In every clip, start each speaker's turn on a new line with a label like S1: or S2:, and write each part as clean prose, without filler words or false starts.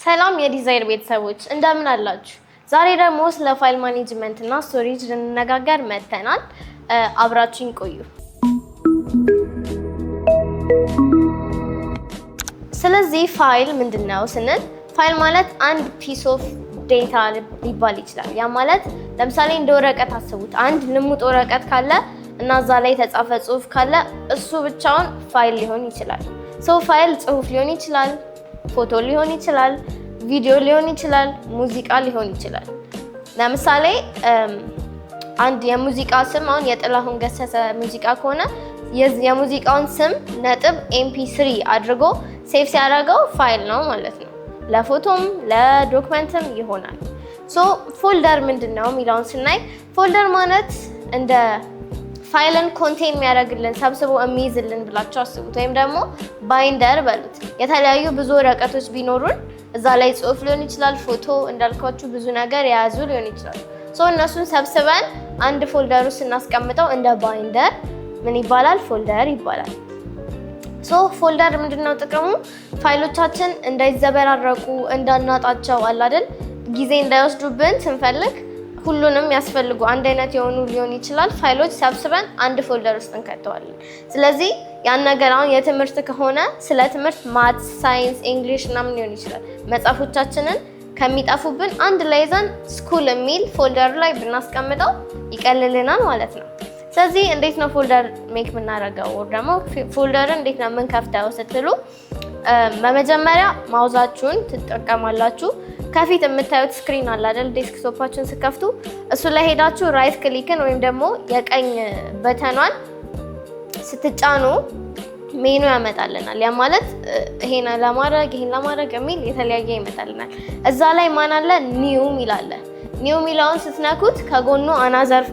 S1: ሰላም የዲዛይር ቤተሰቦች እንደምን አላችሁ? ዛሬ ደግሞ ስለ ፋይል ማኔጅመንት እና ስቶሬጅ ልንነጋገር መጥተናል። አብራችሁን ቆዩ። ስለዚህ ፋይል ምንድነው ስንል ፋይል ማለት አንድ ፒስ ኦፍ ዴታ ሊባል ይችላል። ያ ማለት ለምሳሌ እንደ ወረቀት አስቡት። አንድ ልሙጥ ወረቀት ካለ እና እዛ ላይ የተጻፈ ጽሁፍ ካለ እሱ ብቻውን ፋይል ሊሆን ይችላል። ፋይል ጽሁፍ ሊሆን ይችላል፣ ፎቶ ሊሆን ይችላል፣ ቪዲዮ ሊሆን ይችላል፣ ሙዚቃ ሊሆን ይችላል። ለምሳሌ አንድ የሙዚቃ ስም አሁን የጥላሁን ገሰሰ ሙዚቃ ከሆነ የሙዚቃውን ስም .mp3 አድርጎ ሴቭ ሲያደርገው ፋይል ነው ማለት ነው። ለፎቶም ለዶክመንትም ይሆናል። ፎልደር ምንድነው የሚለውን ስናይ ፎልደር ማለት እንደ ፋይልን ኮንቴን የሚያደርግልን ሰብስቦ የሚይዝልን ብላችሁ አስቡት። ወይም ደግሞ ባይንደር በሉት። የተለያዩ ብዙ ወረቀቶች ቢኖሩን እዛ ላይ ጽሁፍ ሊሆን ይችላል፣ ፎቶ እንዳልኳችሁ ብዙ ነገር የያዙ ሊሆን ይችላል። እነሱን ሰብስበን አንድ ፎልደር ውስጥ ስናስቀምጠው እንደ ባይንደር ምን ይባላል? ፎልደር ይባላል። ፎልደር ምንድነው ጥቅሙ? ፋይሎቻችን እንዳይዘበራረቁ እንዳናጣቸው አለ አይደል? ጊዜ እንዳይወስዱብን ስንፈልግ ሁሉንም ያስፈልጉ አንድ አይነት የሆኑ ሊሆን ይችላል ፋይሎች ሰብስበን አንድ ፎልደር ውስጥ እንከተዋለን። ስለዚህ ያን ነገር አሁን የትምህርት ከሆነ ስለ ትምህርት ማትስ፣ ሳይንስ፣ እንግሊሽ ምናምን ሊሆን ይችላል መጽሐፎቻችንን ከሚጠፉብን አንድ ላይ ይዘን ስኩል የሚል ፎልደር ላይ ብናስቀምጠው ይቀልልናል ማለት ነው። ስለዚህ እንዴት ነው ፎልደር ሜክ የምናደርገው? ደግሞ ፎልደርን እንዴት ነው የምንከፍተው ስትሉ በመጀመሪያ ማውዛችሁን ትጠቀማላችሁ። ከፊት የምታዩት ስክሪን አለ አይደል? ዴስክቶፓችሁን ስከፍቱ እሱ ላይ ሄዳችሁ ራይት ክሊክን ወይም ደግሞ የቀኝ በተኗን ስትጫኑ ሜኑ ያመጣልናል። ያ ማለት ይሄን ለማድረግ የሚል የተለያየ ይመጣልናል። እዛ ላይ ማን አለ? ኒው ሚል አለ። ኒው ሚላውን ስትነኩት ከጎኑ አናዘር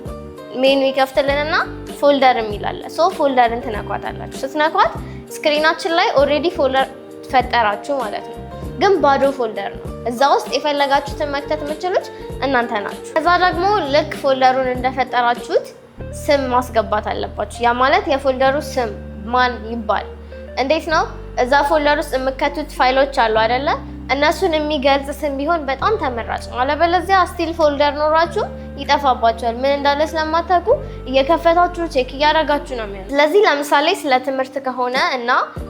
S1: ሜኑ ይከፍትልንና ፎልደር የሚል አለ። ፎልደርን ትነኳታላችሁ። ስትነኳት ስክሪናችን ላይ ኦልሬዲ ፎልደር ፈጠራችሁ ማለት ነው። ግን ባዶ ፎልደር ነው። እዛ ውስጥ የፈለጋችሁትን መክተት የምትችሉት እናንተ ናችሁ። ከዛ ደግሞ ልክ ፎልደሩን እንደፈጠራችሁት ስም ማስገባት አለባችሁ። ያ ማለት የፎልደሩ ስም ማን ይባል? እንዴት ነው? እዛ ፎልደር ውስጥ የምከቱት ፋይሎች አሉ አይደለ? እነሱን የሚገልጽ ስም ቢሆን በጣም ተመራጭ ነው። አለበለዚያ ስቲል ፎልደር ኖራችሁ ይጠፋባችኋል። ምን እንዳለ ስለማታውቁ እየከፈታችሁ ቼክ እያደረጋችሁ ነው የሚሆነው። ስለዚህ ለምሳሌ ስለ ትምህርት ከሆነ እና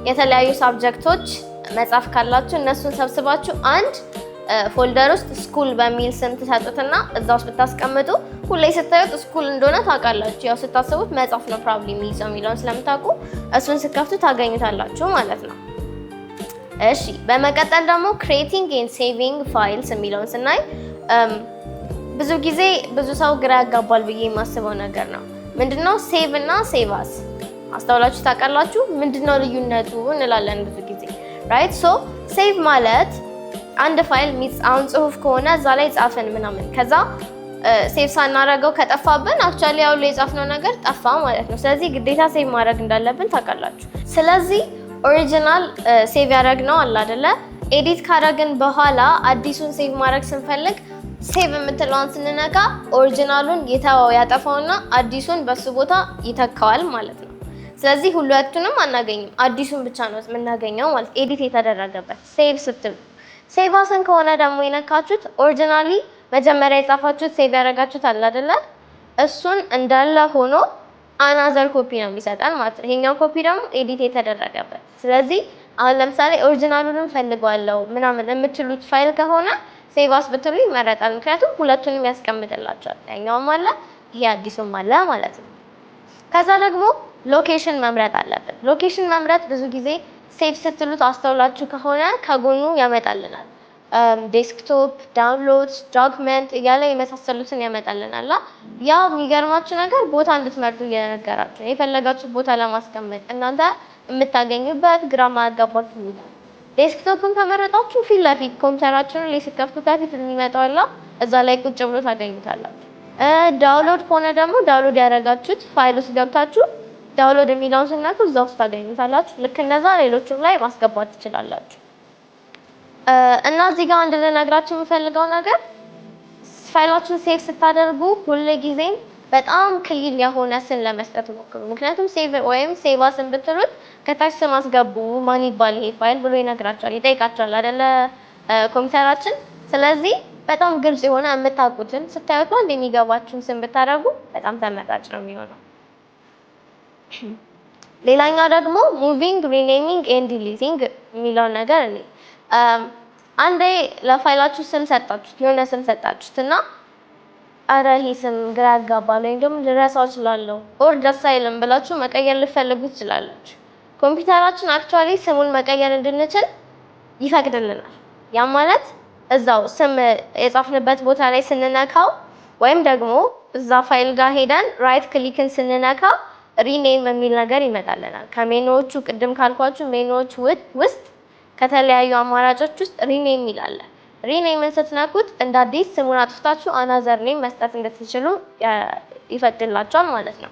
S1: የተለያዩ ሳብጀክቶች መጽሐፍ ካላችሁ እነሱን ሰብስባችሁ አንድ ፎልደር ውስጥ ስኩል በሚል ስም ትሰጡትና እዛ ውስጥ ብታስቀምጡ ሁሌ ስታዩት ስኩል እንደሆነ ታውቃላችሁ። ያው ስታስቡት መጽሐፍ ነው ፕሮባብሊ የሚይዘው የሚለውን ስለምታውቁ እሱን ስከፍቱ ታገኙታላችሁ ማለት ነው። እሺ፣ በመቀጠል ደግሞ ክሬቲንግ ኤንድ ሴቪንግ ፋይልስ የሚለውን ስናይ ብዙ ጊዜ ብዙ ሰው ግራ ያጋባል ብዬ የማስበው ነገር ነው። ምንድነው ሴቭ እና ሴቫስ? አስተውላችሁ ታውቃላችሁ? ምንድነው ልዩነቱ እንላለን ብዙ ጊዜ ራይት። ሴቭ ማለት አንድ ፋይል አሁን ጽሁፍ ከሆነ እዛ ላይ ጻፈን ምናምን ከዛ ሴቭ ሳናረገው ከጠፋብን አክቹአሊ ያው ላይ የጻፍነው ነገር ጠፋ ማለት ነው። ስለዚህ ግዴታ ሴቭ ማድረግ እንዳለብን ታውቃላችሁ። ስለዚህ ኦሪጂናል ሴቭ ያደረግነው አለ አይደለ? ኤዲት ካደረግን በኋላ አዲሱን ሴቭ ማድረግ ስንፈልግ ሴቭ የምትለዋን ስንነካ ኦሪጂናሉን ያጠፋውና አዲሱን በሱ ቦታ ይተካዋል ማለት ነው። ስለዚህ ሁለቱንም አናገኝም፣ አዲሱን ብቻ ነው የምናገኘው ማለት ኤዲት የተደረገበት። ሴቭ ስትሉ ሴቫስን ከሆነ ደግሞ የነካችሁት ኦሪጂናሊ መጀመሪያ የጻፋችሁት ሴቭ ያደረጋችሁት አለ አይደለ? እሱን እንዳለ ሆኖ አናዘር ኮፒ ነው የሚሰጠን ማለት ነው። ይሄኛው ኮፒ ደግሞ ኤዲት የተደረገበት። ስለዚህ አሁን ለምሳሌ ኦሪጂናሉንም ፈልገዋለሁ ምናምን የምትሉት ፋይል ከሆነ ሴቫስ ብትሉ ይመረጣል። ምክንያቱም ሁለቱንም ያስቀምጥላችኋል። ያኛውም አለ ይሄ አዲሱም አለ ማለት ነው። ከዛ ደግሞ ሎኬሽን መምረጥ አለብን። ሎኬሽን መምረጥ ብዙ ጊዜ ሴቭ ስትሉት አስተውላችሁ ከሆነ ከጎኑ ያመጣልናል። ዴስክቶፕ፣ ዳውንሎድስ፣ ዶክመንት እያለ የመሳሰሉትን ያመጣልናል። ያ የሚገርማችሁ ነገር ቦታ እንድትመርጡ እየነገራችሁ የፈለጋችሁ ቦታ ለማስቀመጥ እናንተ የምታገኙበት ግራ ማጋባችሁ ነው። ዴስክቶፕን ከመረጣችሁ ፊት ለፊት ኮምፒውተራችሁን ላይ ስትከፍቱ ከፊት የሚመጣው አለ እዛ ላይ ቁጭ ብሎ ታገኙታላችሁ። ዳውንሎድ ከሆነ ደግሞ ዳውንሎድ ያደረጋችሁት ፋይል ውስጥ ገብታችሁ ዳውንሎድ የሚለውን ስናችሁ እዛ ውስጥ ታገኙታላችሁ። ልክ እንደዛ ሌሎችም ላይ ማስገባት ትችላላችሁ። እና እዚህ ጋር አንድ ልነግራችሁ የምፈልገው ነገር ፋይላችሁን ሴቭ ስታደርጉ ሁሉ ጊዜም በጣም ክሊል የሆነ ስም ለመስጠት ሞክሩ። ምክንያቱም ሴቭ ወይም ሴቫስን ብትሉት ከታች ስም አስገቡ ማን ይባል ይሄ ፋይል ብሎ ይነግራችኋል፣ ይጠይቃችኋል አይደለ? ኮምፒውተራችን። ስለዚህ በጣም ግልጽ የሆነ የምታውቁትን ስታዩት ነው እንደሚገባችሁን ስም ብታደርጉ በጣም ተመራጭ ነው የሚሆነው። ሌላኛው ደግሞ ሙቪንግ ሪኔሚንግ ኤንድ ዲሊቲንግ የሚለው ነገር እኔ አንዴ ለፋይላችሁ ስም ሰጣችሁት የሆነ ስም ሰጣችሁት እና አረ ይሄ ስም ግራ ያጋባል ወይም ደግሞ ልረሳው እችላለሁ ኦር ደስ አይልም ብላችሁ መቀየር ልትፈልጉ ትችላላችሁ። ኮምፒውተራችን አክቹዋሊ ስሙን መቀየር እንድንችል ይፈቅድልናል። ያ ማለት እዛው ስም የጻፍንበት ቦታ ላይ ስንነካው ወይም ደግሞ እዛ ፋይል ጋር ሄደን ራይት ክሊክን ስንነካው ሪኔም የሚል ነገር ይመጣልናል። ከሜኑዎቹ ቅድም ካልኳችሁ ሜኑዎች ውስጥ ከተለያዩ አማራጮች ውስጥ ሪኔም ይላል። ሪኔምን ስትነኩት እንደ አዲስ ስሙን አጥፍታችሁ አናዘር ኔም መስጠት እንድትችሉ ይፈቅድላችኋል ማለት ነው።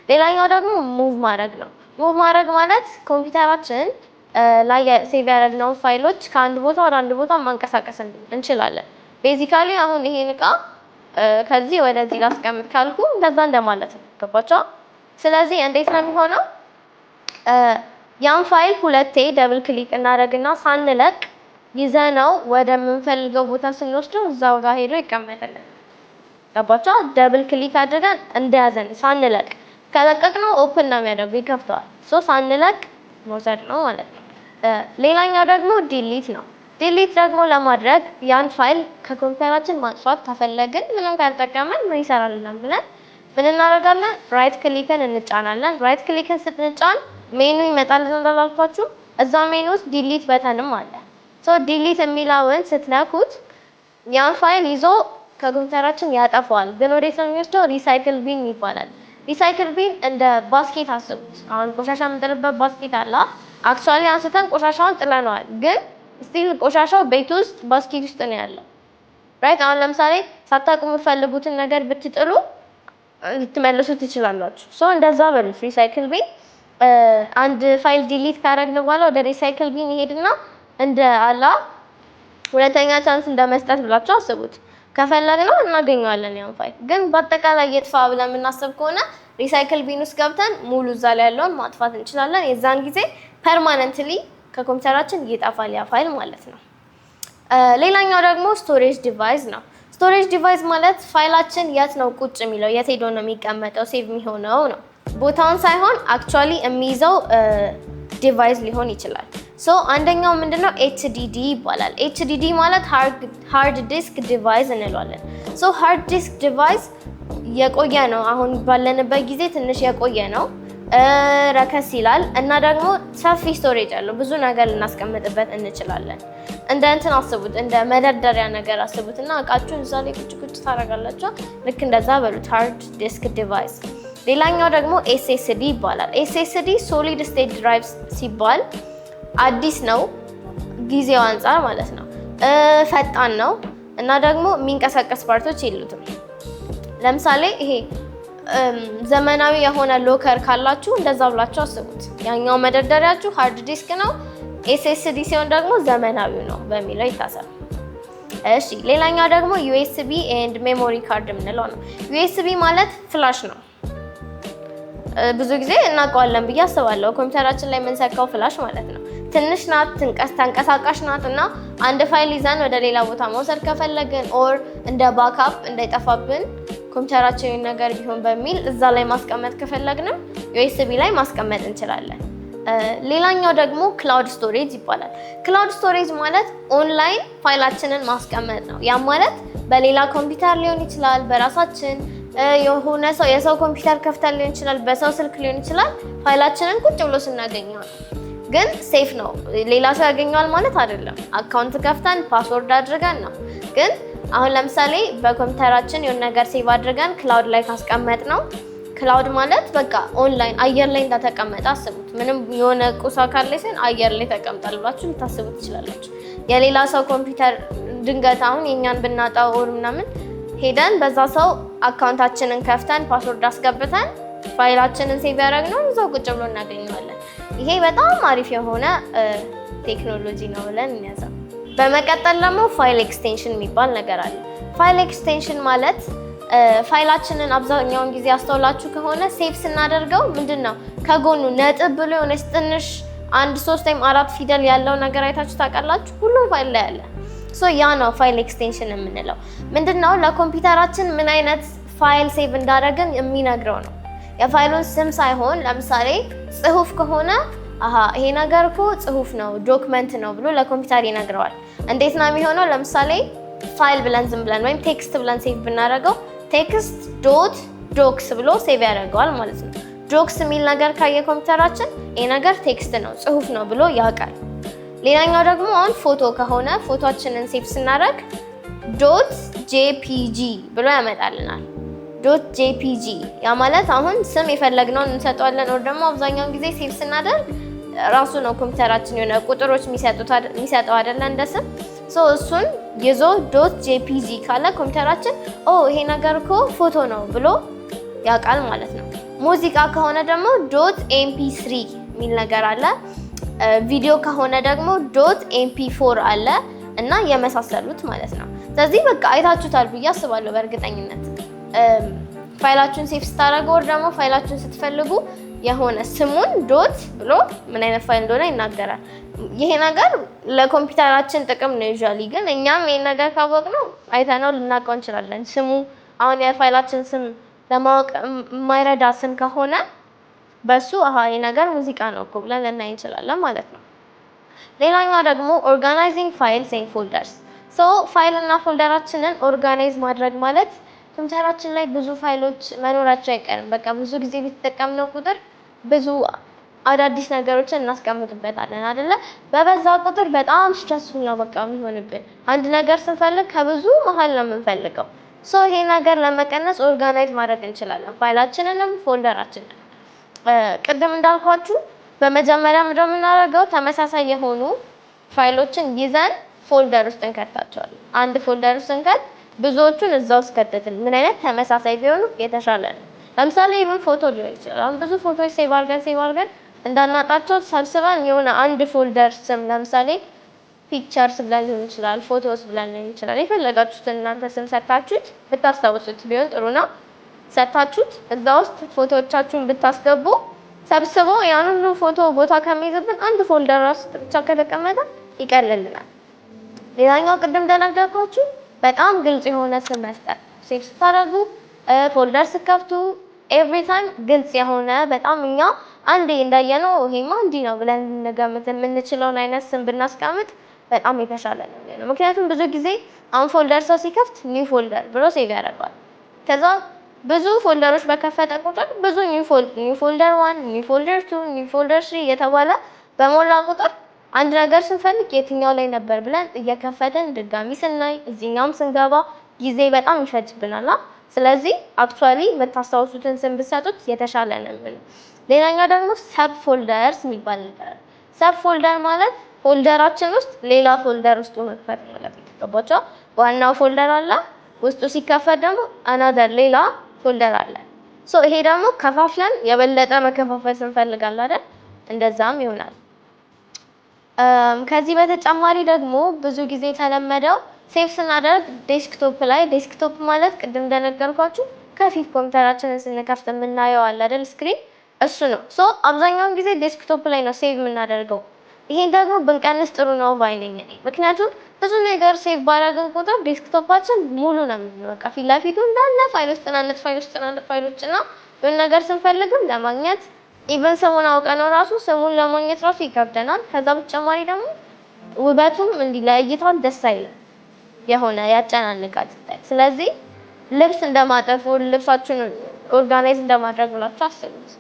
S1: ሌላኛው ደግሞ ሙቭ ማድረግ ነው። ሙቭ ማድረግ ማለት ኮምፒውተራችን ላይ ሴቭ ያደረግነውን ፋይሎች ከአንድ ቦታ ወደ አንድ ቦታ ማንቀሳቀስ እንችላለን። ቤዚካሊ አሁን ይሄን እቃ ከዚህ ወደዚህ ላስቀምጥ ካልኩ እንደዛ እንደማለት ነው። ገባችሁ? ስለዚህ እንዴት ነው የሚሆነው? ያን ፋይል ሁለቴ ደብል ክሊክ እናደርግና ሳንለቅ ይዘነው ወደምንፈልገው ቦታ ስንወስደው እዛው ጋር ሄዶ ይቀመጥልናል። ገባችሁ? ደብል ክሊክ አድርገን እንደያዘን ሳንለቅ ከለቀቅነው ኦፕን ነው የሚያደርገው፣ ይከፍተዋል። ሳንለቅ መውሰድ ነው ማለት ነው። ሌላኛው ደግሞ ዲሊት ነው። ዲሊት ደግሞ ለማድረግ ያን ፋይል ከኮምፒውተራችን ማጥፋት ከፈለግን ምንም ካልጠቀመን ምን ይሰራልናል ብለን ምን እናደርጋለን? ራይት ክሊክን እንጫናለን። ራይት ክሊክን ስትጫን ሜኑ ይመጣልን እንዳላልኳችሁ፣ እዛ ሜኑ ውስጥ ዲሊት በተንም አለ። ዲሊት የሚለውን ስትነኩት ያን ፋይል ይዞ ከኮምፒውተራችን ያጠፋዋል። ግን ወዴት ነው የሚወስደው? ሪሳይክል ቢን ይባላል። ሪሳይክል ቢን እንደ ባስኬት አስቡት። አሁን ቆሻሻ የምንጥልበት ባስኬት አለ። አክቹዋሊ አንስተን ቆሻሻውን ጥለነዋል፣ ግን ስቲል ቆሻሻው ቤት ውስጥ ባስኬት ውስጥ ነው ያለው። ራይት? አሁን ለምሳሌ ሳታውቁ የምትፈልጉትን ነገር ብትጥሉ ልትመልሱ ትችላላችሁ። እንደዛ በሉት። ሪሳይክል ቢን አንድ ፋይል ዲሊት ካደረግን በኋላ ወደ ሪሳይክል ቢን ይሄድና እንደ አላ ሁለተኛ ቻንስ እንደመስጠት ብላችሁ አስቡት። ከፈለግነው እናገኘዋለን ያን ፋይል። ግን በአጠቃላይ የጥፋ ብለን የምናስብ ከሆነ ሪሳይክል ቢን ውስጥ ገብተን ሙሉ እዛ ላይ ያለውን ማጥፋት እንችላለን። የዛን ጊዜ ፐርማነንትሊ ከኮምፒውተራችን ይጠፋል ያ ፋይል ማለት ነው። ሌላኛው ደግሞ ስቶሬጅ ዲቫይስ ነው። ስቶሬጅ ዲቫይስ ማለት ፋይላችን የት ነው ቁጭ የሚለው፣ የት ሄዶ ነው የሚቀመጠው፣ ሴቭ የሚሆነው ነው። ቦታውን ሳይሆን አክቹዋሊ የሚይዘው ዲቫይስ ሊሆን ይችላል። አንደኛው ምንድነው? ኤችዲዲ ይባላል። ኤችዲዲ ማለት ሃርድ ዲስክ ዲቫይስ እንለዋለን። ሃርድ ዲስክ ዲቫይስ የቆየ ነው። አሁን ባለንበት ጊዜ ትንሽ የቆየ ነው፣ ረከስ ይላል እና ደግሞ ሰፊ ስቶሬጅ አለው። ብዙ ነገር ልናስቀምጥበት እንችላለን። እንደ እንትን አስቡት፣ እንደ መደርደሪያ ነገር አስቡት እና እቃችሁን እዛ ላይ ቁጭ ታደርጋላችሁ። ልክ እንደዛ በሉት፣ ሃርድ ዲስክ ዲቫይስ። ሌላኛው ደግሞ ኤስኤስዲ ይባላል። ኤስኤስዲ ሶሊድ ስቴት ድራይቭ ሲባል አዲስ ነው፣ ጊዜው አንፃር ማለት ነው። ፈጣን ነው እና ደግሞ የሚንቀሳቀስ ፓርቶች የሉትም። ለምሳሌ ይሄ ዘመናዊ የሆነ ሎከር ካላችሁ እንደዛ ብላችሁ አስቡት። ያኛው መደርደሪያችሁ ሃርድ ዲስክ ነው፣ ኤስኤስዲ ሲሆን ደግሞ ዘመናዊው ነው በሚለው ይታሰብ። እሺ፣ ሌላኛው ደግሞ ዩኤስቢ ኤንድ ሜሞሪ ካርድ የምንለው ነው። ዩኤስቢ ማለት ፍላሽ ነው። ብዙ ጊዜ እናውቀዋለን ብዬ አስባለሁ። ኮምፒውተራችን ላይ የምንሰካው ፍላሽ ማለት ነው። ትንሽ ናት፣ ተንቀሳቃሽ ናት እና አንድ ፋይል ይዘን ወደ ሌላ ቦታ መውሰድ ከፈለግን ኦር እንደ ባክአፕ እንዳይጠፋብን ኮምፒውተራችን ነገር ቢሆን በሚል እዛ ላይ ማስቀመጥ ከፈለግንም ዩኤስቢ ላይ ማስቀመጥ እንችላለን። ሌላኛው ደግሞ ክላውድ ስቶሬጅ ይባላል። ክላውድ ስቶሬጅ ማለት ኦንላይን ፋይላችንን ማስቀመጥ ነው። ያ ማለት በሌላ ኮምፒውተር ሊሆን ይችላል፣ በራሳችን የሆነ ሰው የሰው ኮምፒውተር ከፍተን ሊሆን ይችላል፣ በሰው ስልክ ሊሆን ይችላል። ፋይላችንን ቁጭ ብሎ ስናገኘው ግን ሴፍ ነው። ሌላ ሰው ያገኘዋል ማለት አይደለም። አካውንት ከፍተን ፓስወርድ አድርገን ነው። ግን አሁን ለምሳሌ በኮምፒውተራችን የሆነ ነገር ሴቭ አድርገን ክላውድ ላይ ካስቀመጥ ነው። ክላውድ ማለት በቃ ኦንላይን አየር ላይ እንደተቀመጠ አስቡት። ምንም የሆነ ቁስ አካል ላይ ሲሆን አየር ላይ ተቀምጧል ብላችሁ ልታስቡ ትችላላችሁ። የሌላ ሰው ኮምፒውተር ድንገት አሁን የኛን ብናጣው ኦር ምናምን ሄደን በዛ ሰው አካውንታችንን ከፍተን ፓስወርድ አስገብተን ፋይላችንን ሴቭ ያደረግነው እዛው ቁጭ ብሎ እናገኘዋለን። ይሄ በጣም አሪፍ የሆነ ቴክኖሎጂ ነው ብለን እንያዘው። በመቀጠል ደግሞ ፋይል ኤክስቴንሽን የሚባል ነገር አለ። ፋይል ኤክስቴንሽን ማለት ፋይላችንን አብዛኛውን ጊዜ አስተውላችሁ ከሆነ ሴቭ ስናደርገው ምንድነው ከጎኑ ነጥብ ብሎ የሆነች ትንሽ 1 3 ወይም 4 ፊደል ያለው ነገር አይታችሁ ታውቃላችሁ? ሁሉም ፋይል ላይ አለ። ሶ ያ ነው ፋይል ኤክስቴንሽን የምንለው። ምንድነው ለኮምፒውተራችን ምን አይነት ፋይል ሴቭ እንዳደረግን የሚነግረው ነው። የፋይሉን ስም ሳይሆን ለምሳሌ ጽሁፍ ከሆነ ይሄ ነገር እኮ ጽሁፍ ነው ዶክመንት ነው ብሎ ለኮምፒውተር ይነግረዋል። እንዴት ነው የሚሆነው? ለምሳሌ ፋይል ብለን ዝም ብለን ወይም ቴክስት ብለን ሴቭ ብናደርገው ቴክስት ዶት ዶክስ ብሎ ሴቭ ያደርገዋል ማለት ነው። ዶክስ የሚል ነገር ካየ ኮምፒውተራችን ይሄ ነገር ቴክስት ነው ጽሁፍ ነው ብሎ ያውቃል። ሌላኛው ደግሞ አሁን ፎቶ ከሆነ ፎቶአችንን ሴቭ ስናደርግ ዶት ጄፒጂ ብሎ ያመጣልናል። ዶት ጄፒጂ ያ ማለት አሁን ስም የፈለግነውን እንሰጠዋለን። ወር ደግሞ አብዛኛውን ጊዜ ሴቭ ስናደርግ ራሱ ነው ኮምፒውተራችን የሆነ ቁጥሮች የሚሰጠው አይደለ እንደ ስም። ሶ እሱን ይዞ ዶት ጄፒጂ ካለ ኮምፒውተራችን ይሄ ነገር እኮ ፎቶ ነው ብሎ ያውቃል ማለት ነው። ሙዚቃ ከሆነ ደግሞ ዶት ኤምፒ3 የሚል ነገር አለ። ቪዲዮ ከሆነ ደግሞ ዶት ኤምፒ4 አለ እና የመሳሰሉት ማለት ነው። ስለዚህ በቃ አይታችሁታል ብዬ አስባለሁ በእርግጠኝነት። ፋይላችሁን ሴቭ ስታደርጉ ወር ደግሞ ፋይላችሁን ስትፈልጉ የሆነ ስሙን ዶት ብሎ ምን አይነት ፋይል እንደሆነ ይናገራል። ይሄ ነገር ለኮምፒውተራችን ጥቅም ነው ዩዥዋሊ፣ ግን እኛም ይሄን ነገር ካወቅነው አይተነው ልናውቀው እንችላለን። ስሙ አሁን የፋይላችን ስም ለማወቅ የማይረዳ ስም ከሆነ በሱ ይሄ ነገር ሙዚቃ ነው እኮ ብለን ልናይ እንችላለን ማለት ነው። ሌላኛው ደግሞ ኦርጋናይዚንግ ፋይልስ ኤንድ ፎልደርስ። ፋይል እና ፎልደራችንን ኦርጋናይዝ ማድረግ ማለት ኮምፒውተራችን ላይ ብዙ ፋይሎች መኖራቸው አይቀርም። በቃ ብዙ ጊዜ ቢጠቀምነው ቁጥር ብዙ አዳዲስ ነገሮችን እናስቀምጥበታለን አይደለ? በበዛ ቁጥር በጣም ስትረስፉል ነው በቃ የሚሆንብን። አንድ ነገር ስንፈልግ ከብዙ መሀል ነው የምንፈልገው። ይሄ ነገር ለመቀነስ ኦርጋናይዝ ማድረግ እንችላለን ፋይላችንንም ፎልደራችንን። ቅድም እንዳልኳችሁ በመጀመሪያ ምንድነው የምናደርገው? ተመሳሳይ የሆኑ ፋይሎችን ይዘን ፎልደር ውስጥ እንከታቸዋለን። አንድ ፎልደር ውስጥ እንከት ብዙዎቹን እዛ ውስጥ ከተትን ምን አይነት ተመሳሳይ ቢሆኑ የተሻለ ነው። ለምሳሌ ኢቭን ፎቶ ሊሆን ይችላል። አሁን ብዙ ፎቶዎች ሴቭ አድርገን እንዳናጣቸው ሰብስበን የሆነ አንድ ፎልደር ስም ለምሳሌ ፒክቸርስ ብለን ሊሆን ይችላል፣ ፎቶስ ብለን ሊሆን ይችላል። የፈለጋችሁትን እናንተ ስም ሰጣችሁት ብታስታውሱት ቢሆን ጥሩ ነው። ሰጣችሁት እዛ ውስጥ ፎቶዎቻችሁን ብታስገቡ ሰብስቦ ያንኑ ፎቶ ቦታ ከሚይዝብን አንድ ፎልደር ውስጥ ብቻ ከተቀመጠ ይቀልልናል። ሌላኛው ቅድም እንደነገርኳችሁ በጣም ግልጽ የሆነ ስም መስጠት። ሴቭ ስታደርጉ ፎልደር ስትከፍቱ ኤቭሪ ታይም ግልጽ የሆነ በጣም እኛ አንዴ እንዳየነው ይሄማ እንዲህ ነው ብለን ልንገምት የምንችለውን አይነት ስም ብናስቀምጥ በጣም የተሻለ ነው። ምክንያቱም ብዙ ጊዜ አሁን ፎልደር ሰው ሲከፍት ኒው ፎልደር ብሎ ሴቭ ያደርጋል። ከዛ ብዙ ፎልደሮች በከፈተ ቁጥር ብዙ ኒው ፎልደር 1፣ ኒው ፎልደር 2፣ ኒው ፎልደር 3 እየተባለ በሞላ ቁጥር አንድ ነገር ስንፈልግ የትኛው ላይ ነበር ብለን እየከፈትን ድጋሚ ስናይ እዚህኛውም ስንገባ ጊዜ በጣም ይፈጅብናል። ስለዚህ አክቹአሊ የምታስታውሱትን ስም ብትሰጡት የተሻለ ነው። ሌላኛው ደግሞ ሰብ ፎልደርስ የሚባል ነገር። ሰብ ፎልደር ማለት ፎልደራችን ውስጥ ሌላ ፎልደር ውስጥ መክፈት ማለት ነው። ገባችሁ? ዋናው ፎልደር አለ፣ ውስጡ ሲከፈት ደግሞ አናዘር ሌላ ፎልደር አለ። ይሄ ደግሞ ከፋፍለን የበለጠ መከፋፈል እንፈልጋለን አይደል? እንደዛም ይሆናል። ከዚህ በተጨማሪ ደግሞ ብዙ ጊዜ የተለመደው ሴቭ ስናደርግ ዴስክቶፕ ማለት ቅድም እንደነገርኳችሁ ከፊት ኮምፒውተራችንን ስንከፍት የምናየው አለ አይደል ስክሪን፣ እሱ ነው። አብዛኛውን ጊዜ ዴስክቶፕ ላይ ነው ሴቭ የምናደርገው። ይሄን ደግሞ ብንቀንስ ጥሩ ነው ባይ ነኝ እኔ። ምክንያቱም ብዙ ነገር ሴቭ ባደረግን ቁጥር ዴስክቶፓችን ሙሉ ነው የሚሆነው። በቃ ፊት ለፊቱ እንዳለ ፋይሎች እና የሆነ ነገር ስንፈልግም ለማግኘት ኢቨን ስሙን አውቀነው ራሱ ስሙን ለማግኘት ራሱ ይከብደናል። ከዛ በተጨማሪ ደግሞ ውበቱም ለእይታ ደስ አይልም፣ የሆነ ያጨናንቃል። ስለዚህ ልብስ እንደማጠፍ ልብሳችሁን ኦርጋናይዝ እንደማድረግ ብላችሁ አስቡት።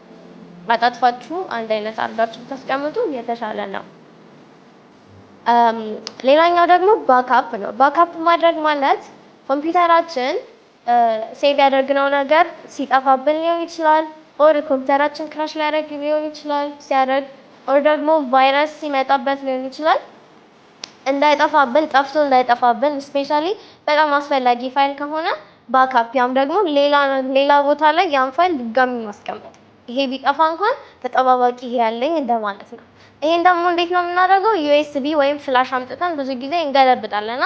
S1: አጣጥፋችሁ አንድ አይነት አድርጋችሁ ታስቀምጡ የተሻለ ነው። ሌላኛው ደግሞ ባክአፕ ነው። ባክአፕ ማድረግ ማለት ኮምፒውተራችን ሴቭ ያደረግነው ነገር ሲጠፋብን ሊሆን ይችላል፣ ኦር ኮምፒውተራችን ክራሽ ሊያደርግ ሊሆን ይችላል ሲያደርግ፣ ኦር ደግሞ ቫይረስ ሲመጣበት ሊሆን ይችላል። ጠፍቶ እንዳይጠፋብን ስፔሻሊ በጣም አስፈላጊ ፋይል ከሆነ ባክአፕ፣ ያም ደግሞ ሌላ ቦታ ላይ ያን ፋይል ድጋሚ ማስቀመጥ። ይሄ ቢጠፋ እንኳን ተጠባባቂ ያለኝ እንደማለት ነው። ይሄን ደግሞ እንዴት ነው የምናደርገው? ዩኤስቢ ወይም ፍላሽ አምጥተን ብዙ ጊዜ እንገለብጣለና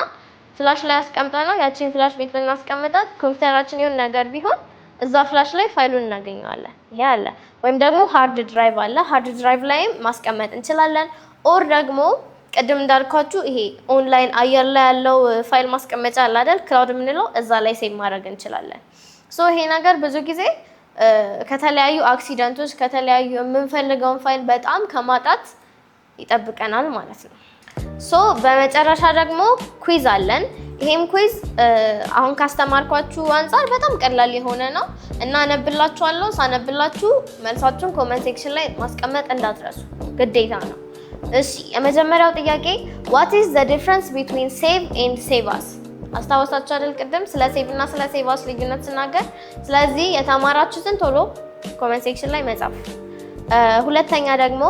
S1: ፍላሽ ላይ አስቀምጠነው ያቺን ፍላሽ ቤት ብናስቀምጣት ኮምፒውተራችን የሆነ ነገር ቢሆን እዛ ፍላሽ ላይ ፋይሉን እናገኘዋለን። ይሄ አለ። ወይም ደግሞ ሃርድ ድራይቭ አለ። ሃርድ ድራይቭ ላይም ማስቀመጥ እንችላለን። ኦር ደግሞ ቅድም እንዳልኳችሁ ይሄ ኦንላይን አየር ላይ ያለው ፋይል ማስቀመጫ አለ አይደል? ክላውድ የምንለው እዛ ላይ ሴቭ ማድረግ እንችላለን። ሶ ይሄ ነገር ብዙ ጊዜ ከተለያዩ አክሲደንቶች ከተለያዩ የምንፈልገውን ፋይል በጣም ከማጣት ይጠብቀናል ማለት ነው። ሶ በመጨረሻ ደግሞ ኩዊዝ አለን። ይሄም ኩዊዝ አሁን ካስተማርኳችሁ አንፃር በጣም ቀላል የሆነ ነው እና አነብላችኋለሁ። ሳነብላችሁ መልሳችሁን ኮሜንት ሴክሽን ላይ ማስቀመጥ እንዳትረሱ ግዴታ ነው። እሺ የመጀመሪያው ጥያቄ what is the difference between save and save as? አስታወሳችሁ አይደል ቅድም ስለ ሴቭ እና ስለ ሴቭ አስ ልዩነት ስናገር። ስለዚህ የተማራችሁትን ቶሎ ኮሜንት ሴክሽን ላይ መጻፍ። ሁለተኛ ደግሞ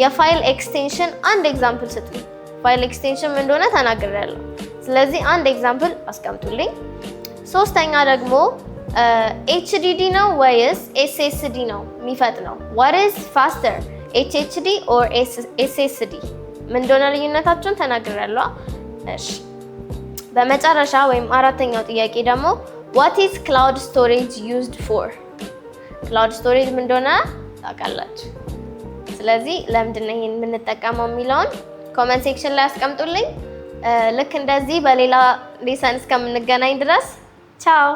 S1: የፋይል ኤክስቴንሽን አንድ ኤግዛምፕል ስጡኝ። ፋይል ኤክስቴንሽን ምን እንደሆነ ተናግሬያለሁ። ስለዚህ አንድ ኤግዛምፕል አስቀምጡልኝ። ሶስተኛ ደግሞ HDD ነው ወይስ SSD ነው የሚፈጥነው? what is faster HDD or SSD? ምን እንደሆነ ልዩነታቸውን ተናግሬያለሁ። እሺ በመጨረሻ ወይም አራተኛው ጥያቄ ደግሞ what is cloud storage used for? cloud storage ምን እንደሆነ ታውቃላችሁ። ስለዚህ ለምንድን ነው ይሄን የምንጠቀመው የሚለውን ኮሜንት ሴክሽን ላይ አስቀምጡልኝ። ልክ እንደዚህ በሌላ ሌሰን እስከምንገናኝ ድረስ ቻው።